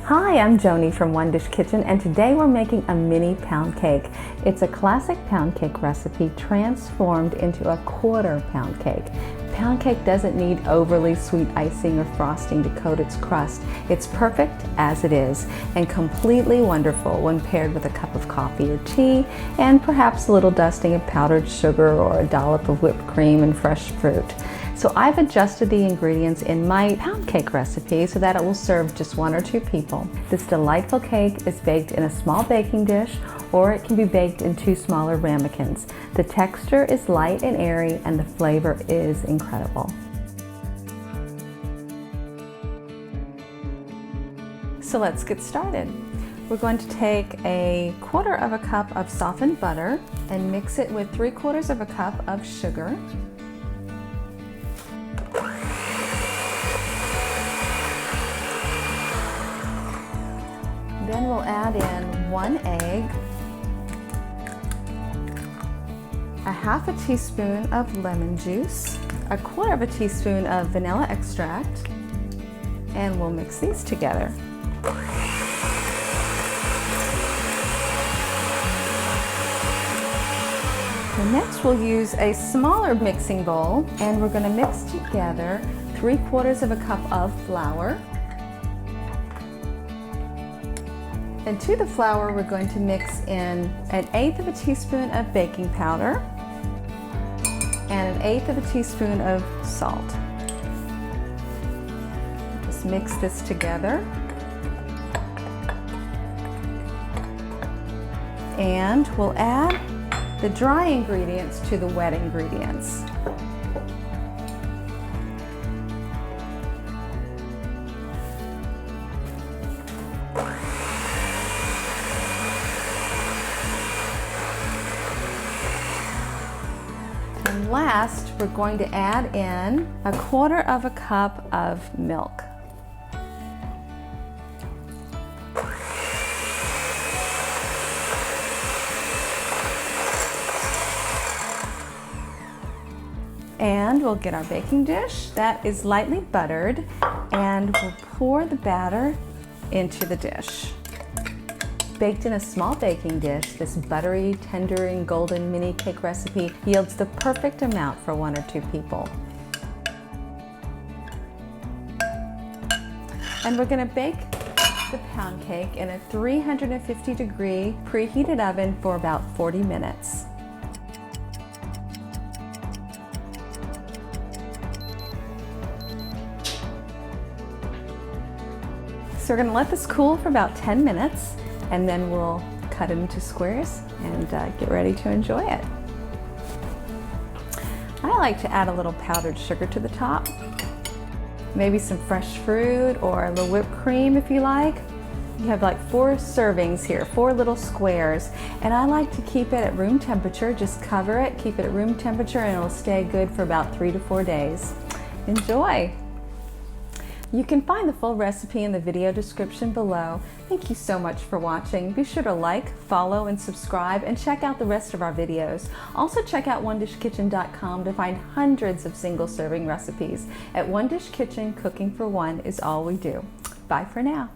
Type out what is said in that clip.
Hi, I'm Joni from One Dish Kitchen, and today we're making a mini pound cake. It's a classic pound cake recipe transformed into a quarter pound cake. Pound cake doesn't need overly sweet icing or frosting to coat its crust. It's perfect as it is and completely wonderful when paired with a cup of coffee or tea and perhaps a little dusting of powdered sugar or a dollop of whipped cream and fresh fruit. So I've adjusted the ingredients in my pound cake recipe so that it will serve just one or two people. This delightful cake is baked in a small baking dish, or it can be baked in two smaller ramekins. The texture is light and airy and the flavor is incredible. So let's get started. We're going to take a quarter of a cup of softened butter and mix it with 3/4 of a cup of sugar. Then we'll add in 1 egg, a 1/2 teaspoon of lemon juice, 1/4 teaspoon of vanilla extract, and we'll mix these together. And next we'll use a smaller mixing bowl, and we're going to mix together 3/4 of a cup of flour. And to the flour, we're going to mix in 1/8 teaspoon of baking powder and 1/8 teaspoon of salt. Just mix this together. And we'll add the dry ingredients to the wet ingredients. And last, we're going to add in 1/4 cup of milk. And we'll get our baking dish that is lightly buttered, and we'll pour the batter into the dish. Baked in a small baking dish, this buttery, tender, and golden mini cake recipe yields the perfect amount for 1 or 2 people. And we're going to bake the pound cake in a 350-degree preheated oven for about 40 minutes. So we're going to let this cool for about 10 minutes, and then we'll cut it into squares and get ready to enjoy it. I like to add a little powdered sugar to the top, maybe some fresh fruit or a little whipped cream if you like. You have like 4 servings here, 4 little squares, and I like to keep it at room temperature. Just cover it, keep it at room temperature, and it'll stay good for about 3 to 4 days. Enjoy! You can find the full recipe in the video description below. Thank you so much for watching. Be sure to like, follow, and subscribe, and check out the rest of our videos. Also check out onedishkitchen.com to find hundreds of single serving recipes. At One Dish Kitchen, cooking for one is all we do. Bye for now.